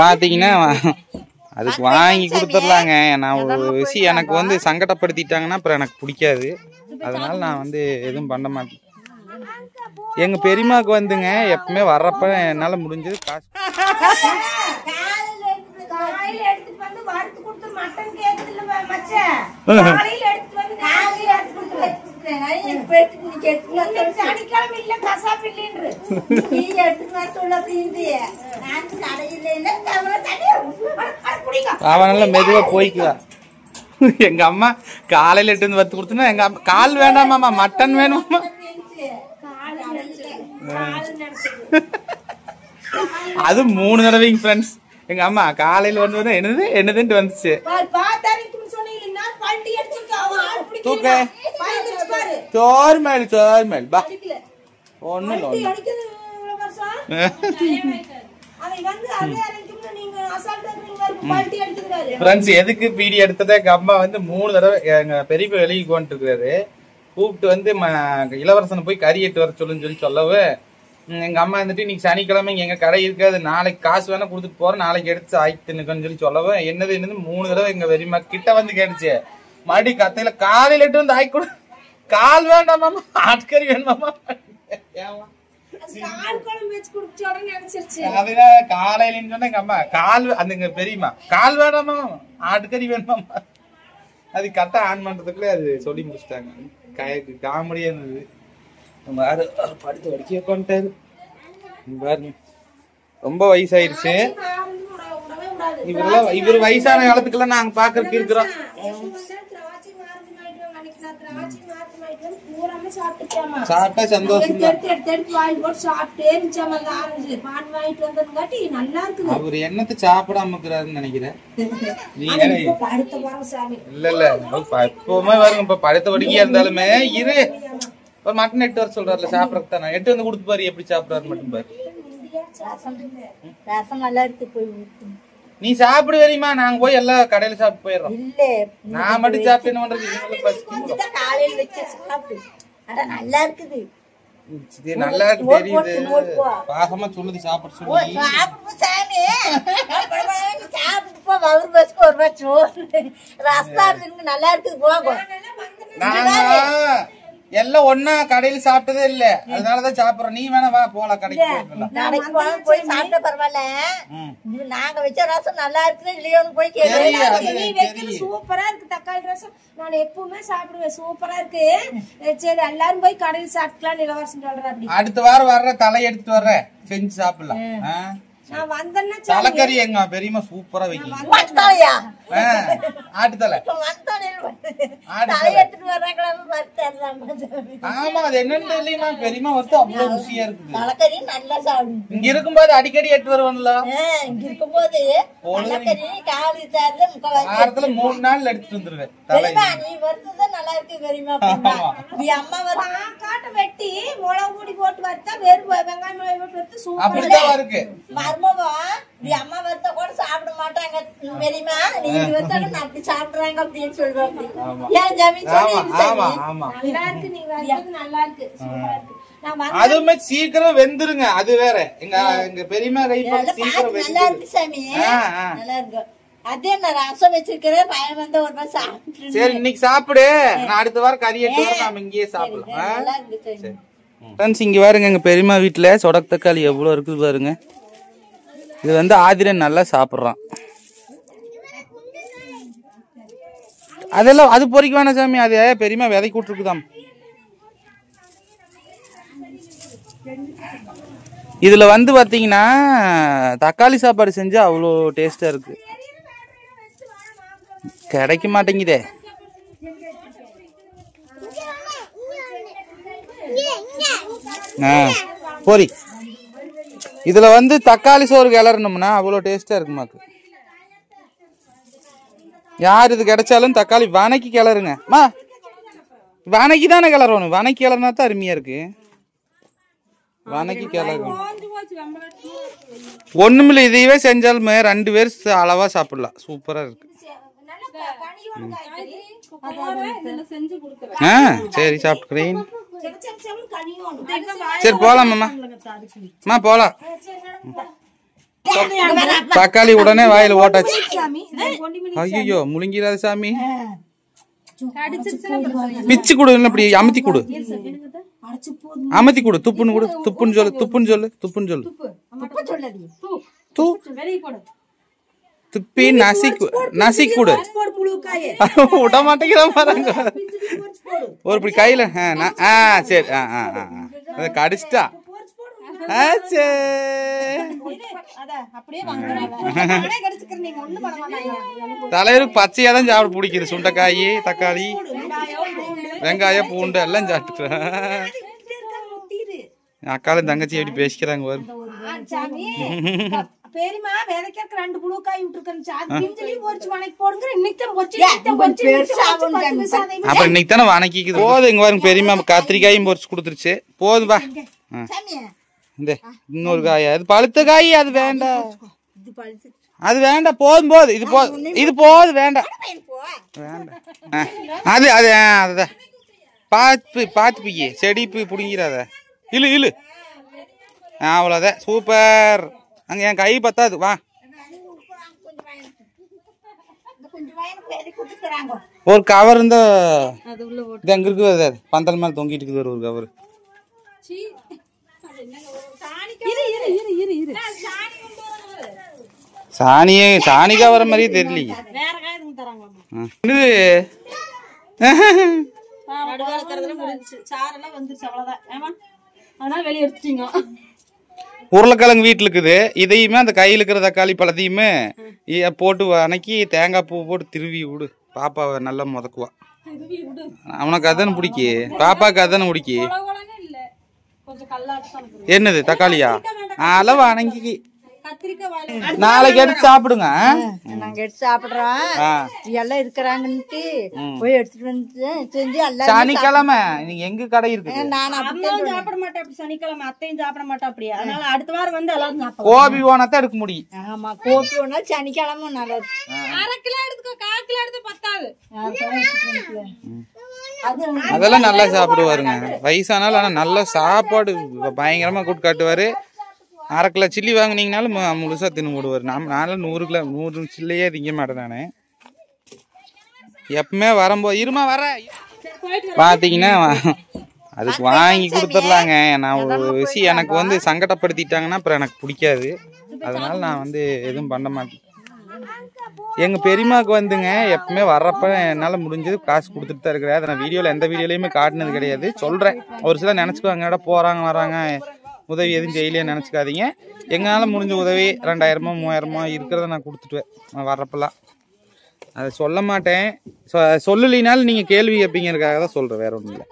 பாத்தீங்கன்னா அதுக்கு வாங்கி கொடுத்துடலாங்க. நான் ஒரு விஷயம் எனக்கு வந்து சங்கடப்படுத்திட்டாங்கன்னா அப்புறம் எனக்கு பிடிக்காது. அதனால நான் வந்து எதுவும் பண்ண மாட்டேன். எங்க பெரியமாவுக்கு வந்துங்க எப்பவுமே வர்றப்ப என்னால முடிஞ்சது காசு அவனால மெதுவா போய்க்குவா. எங்க அம்மா காலையில எட்டு வந்து வத்து கொடுத்தா எங்க அம்மா கால் வேண்டாமாமா மட்டன் வேணுமா. அது 3 தடவைங்க ஃப்ரெண்ட்ஸ். எங்க அம்மா காலையில வந்து என்னதுன்னு வந்துச்சு. தூக்க சோர்மேல் பா ஒண்ணு எதுக்கு பீடி எடுத்ததை எங்க அம்மா வந்து 3 தடவை எங்க பெரிய வெளியே கொண்டு இருக்கிறாரு. கூப்பிட்டு வந்து இளவரசனை போய் கறி எட்டு வர சொல்லு சொல்லவே எங்க அம்மா வந்துட்டு இன்னைக்கு சனிக்கிழமை எங்க கடை இருக்காது, நாளைக்கு காசு வேணா கொடுத்துட்டு போறேன், நாளைக்கு எடுத்து ஆயிட்டுன்னு சொல்லவே என்னது 3 தடவை எங்க வெறிமா கிட்ட வந்து கேட்டுச்சு. மறுபடி கத்தையில காலையில எட்டு வந்து ஆய்க்கூட கால் வேண்டாமாமா ஆட்கறி வேணுமாமா. காலையிலன்னு சொன்னா எங்க அம்மா கால் அந்த பெரியமா கால் வேண்டாமா ஆட்டுக்கறி வேணுமாமா. அது கரெக்டா ஆன் பண்றதுக்குள்ளே அது சொல்லி முடிச்சுட்டாங்க. காமெடியா இருந்தது. படுத்து வடிக்க உட்காந்துட்டாரு பாருங்க. ரொம்ப வயசாயிருச்சு. இவரு வயசான காலத்துக்குள்ள நாங்க பாக்குறதுக்கு இருக்கிறோம். சாப்பிட்டா சந்தோஷம். அவரு என்னத்தை சாப்பிடாம இருக்கிறாருன்னு நினைக்கிறேன். இல்ல எப்பவுமே வருங்க. இப்ப படுத்த வடிக்கையா இருந்தாலுமே இரு ஒரு மட்டன் எட்டு வர சொல்றாருல சாப்பிடறதுக்கு தானே எட்டு வந்து கொடுத்து பாரு எப்படி சாப்பிடாரு மட்டும் பாரு. நீ சாப்பிடு தெரியுமா, நாங்க போய் எல்லா கடையில சாப்பிட்டு போயிடுறோம். நான் மட்டும் சாப்பிட்டு என்ன பண்றது? நல்லா இருக்குது தெரியுது. பாகமா சொல்லுது சாப்பிட சொல்லி. நல்லா இருக்குது போகும். எல்லாம் ஒன்னா கடையில சாப்பிட்டதே இல்ல, அதனாலதான் சாப்பிடுறோம். நீ வேணா வா போலாம் கடைக்கு போய் சாப்பிட்ட பரவாயில்ல. நாங்க வச்ச ரசம் நல்லா இருக்குது இல்லையோன்னு போய் கேட்க. சூப்பரா இருக்கு தக்காளி ரசம். நான் எப்பவுமே சாப்பிடுவேன். சூப்பரா இருக்கு. சரி எல்லாரும் போய் கடையில் சாப்பிட்டுலாம் இளவரசன் சொல்றேன். அப்படி அடுத்த வாரம் வர்ற தலை எடுத்துட்டு வர்ற செஞ்சு சாப்பிடலாம். நான் வந்தேன்னா தலைக்கறி எங்க பெரியமா சூப்பரா வைக்கணும். ஆட்டுத்தலை ஆமா அது என்னன்னு தெரியல. பெரியமா வந்து அவ்வளவு ருசியா இருக்குது. தலைக்கறி நல்லா சாப்பிடும். இங்க இருக்கும்போது அடிக்கடி எட்டு வருவான்ல. இங்க இருக்கும்போது வாரத்துல 3 நாள் எடுத்துட்டு வந்துருவேன். நீ வறுத்தது நல்லா இருக்கு பெரியமா. நீ அம்மா காட்ட வெட்டி மிளகு பொடி போட்டு வறுத்தா வெறும் வெங்காயம் மிளகு போட்டு வறுத்து சூப்பரா இருக்கு. நீ அம்மா வறுத்த கூட சாப்பிட மாட்டாங்க பெரியமா. நீங்க வறுத்தாங்க அப்படி சாப்பிடுறாங்க அப்படின்னு சொல்லுவாங்க. ஏன் ஜமீன் நல்லா இருக்கு. நீங்க வறுத்தது நல்லா இருக்கு. சூப்பரா இருக்கு. அதுவுமே சீக்கிரம் வெந்துருங்க. அது வேற எங்க பெரியமா கை சீக்கிரம் நல்லா இருக்கு சாமி. நல்லா இருக்கு. அதே நான் ரசம் வச்சிருக்கிறேன். பயம் வந்த ஒரு நாள் சாப்பிட்டு. சரி இன்னைக்கு சாப்பிடு. நான் அடுத்த வாரம் கறி எட்டு வர நாம இங்கேயே சாப்பிடலாம். ஃப்ரெண்ட்ஸ் இங்க பாருங்க எங்க பெரியமா வீட்டுல சொடக்கு தக்காளி எவ்வளவு இருக்குது பாருங்க. இது வந்து ஆதிரன் நல்லா சாப்பிடுறான். அதெல்லாம் அது பொறிக்க வேணாம் சாமி. அது பெரியமா விதைக்கு விட்டுருக்குதாம். இதுல வந்து பாத்தீங்கன்னா தக்காளி சாப்பாடு செஞ்சா அவ்வளோ டேஸ்டா இருக்கு. கிடைக்க மாட்டேங்குதே. பொரி இதுல வந்து தக்காளி சோறு கிளறணும்னா அவ்வளோ டேஸ்டா இருக்குமாக்கு. யார் இது கிடைச்சாலும் தக்காளி வணக்கி கிளறுங்க. வணக்கி தானே கிளறணும். வணக்கி கிளறினா தான் அருமையா இருக்கு. வணக்கி கிளறணும். ஒண்ணுமில்ல இதையவே செஞ்சாலுமே 2 பேர் அளவா சாப்பிடலாம். சூப்பரா இருக்கு. சரி சாப்பிட்டுக்கிறேன். சரி போலாம் மாமா போலாம். தக்காளி உடனே வாயில ஓட்டாச்சு. ஐயோ முழுங்கிறாது சாமி. பிச்சு கொடு, இப்படி அமுத்தி கொடு, அமுத்தி கொடு. துப்புன்னு கொடு, துப்புன்னு சொல்லு, துப்புன்னு சொல்லு, துப்புன்னு சொல்லு. துப்பி நசிக் கொடு. விட மாட்டேங்கிறா பாருங்க. ஒரு இப்படி கையில சரி கடிச்சிட்டா. தலைவருக்கு பச்சையா தான் சாப்பிட பிடிக்குது. சுண்டைக்காய், தக்காளி, வெங்காயம், பூண்டு எல்லாம் சாப்பிட்டுக்கிறேன். அக்காலும் தங்கச்சி எப்படி பேசிக்கிறாங்க பாரு. பெரியமா விதைக்க 2 புழுக்காய் விட்டுருக்கேன். அப்புறம் இன்னைக்கு தானே வணக்கிக்குது. போதும் இங்க பாருங்க. பெரியமா கத்திரிக்காயும் பொரிச்சு கொடுத்துருச்சு. போதும்பா. இந்த இன்னொரு காய், அது பழுத்த காய், அது வேண்டாம், அது வேண்டாம். போதும் போதும், இது போதும், இது போதும், வேண்டாம் வேண்டாம். அது அது அதுதான் பார்த்து பிய்ய செடி பிடிங்கிறாத. இழு இழு. அவ்வளோதான். சூப்பர். அங்க என் கை பத்தாது. வா. ஒரு கவர் இருந்தா இது அங்க இருக்குது. பந்தல் மேல தொங்கிட்டு இருக்குது ஒரு கவர். சாணி கவர மாதிரியே தெரியலையே. உருளைக்கிழங்கு வீட்டுல இருக்குது. இதையுமே அந்த கையில் இருக்கிற தக்காளி பழத்தையுமே போட்டு வணக்கி தேங்காய் பூ போட்டு திருவி விடு. பாப்பாவை நல்லா முதக்குவா. அவனுக்கு அதானே பிடிக்கி, பாப்பாக்கு அதானே பிடிக்கி. என்னது தக்காளியா? அளவு வணங்கி நாளைக்கு எடுத்து சாப்பிடுங்க. நாங்க எடுத்து சாப்பிடுறோம். எல்லாம் இருக்கிறாங்கன்ட்டு போய் எடுத்துட்டு வந்து செஞ்சு எல்லாம். சனிக்கிழமை நீங்க எங்க கடை இருக்கு? நான் சாப்பிட மாட்டேன் அப்படி. சனிக்கிழமை அத்தையும் சாப்பிட மாட்டேன் அப்படி. அதனால அடுத்த வாரம் வந்து எல்லாரும் சாப்பிடுவோம். கோபி ஓனத்தான் எடுக்க முடியும். ஆமா, கோபி ஓனா சனிக்கிழமை நல்லது. 1/2 கிலோ எடுத்துக்கோ, 1/4 கிலோ எடுத்து பத்தாது. அதெல்லாம் நல்லா சாப்பிடுவாருங்க. வயசானாலும் ஆனா நல்ல சாப்பாடு பயங்கரமா கூட்டு காட்டுவாரு. 1/2 கிலோ சில்லி வாங்கினீங்கனாலும் முழுசா தின்னு போடுவார். நானும் 100 சில்லையே திங்க மாட்டேன். நானு எப்பவுமே வரும்போது இருமா வர பாத்தீங்கன்னா அதுக்கு வாங்கி கொடுத்துடலாங்க. நான் ஒரு விஷயம் எனக்கு வந்து சங்கடப்படுத்திட்டாங்கன்னா அப்புறம் எனக்கு பிடிக்காது. அதனால நான் வந்து எதுவும் பண்ண மாட்டேன். எங்க பெரியமாவுக்கு வந்துங்க எப்பவுமே வர்றப்ப என்னால முடிஞ்சது காசு கொடுத்துட்டு தான் இருக்கிறேன். அதை நான் வீடியோல எந்த வீடியோலயுமே காட்டினது கிடையாது. சொல்றேன், ஒரு சிலர் நினைச்சுக்குவாங்க போறாங்க வராங்க உதவி எதுவும் செய்யலையே நினச்சிக்காதீங்க. எங்களால் முடிஞ்ச உதவி 2000மோ 3000மோ இருக்கிறத நான் கொடுத்துட்டுவேன் வர்றப்பெல்லாம். அதை சொல்ல மாட்டேன். சொல்லலைனாலும் நீங்கள் கேள்வி கேட்பீங்கிறதுக்காக தான் சொல்கிறேன், வேற ஒன்றும் இல்லை.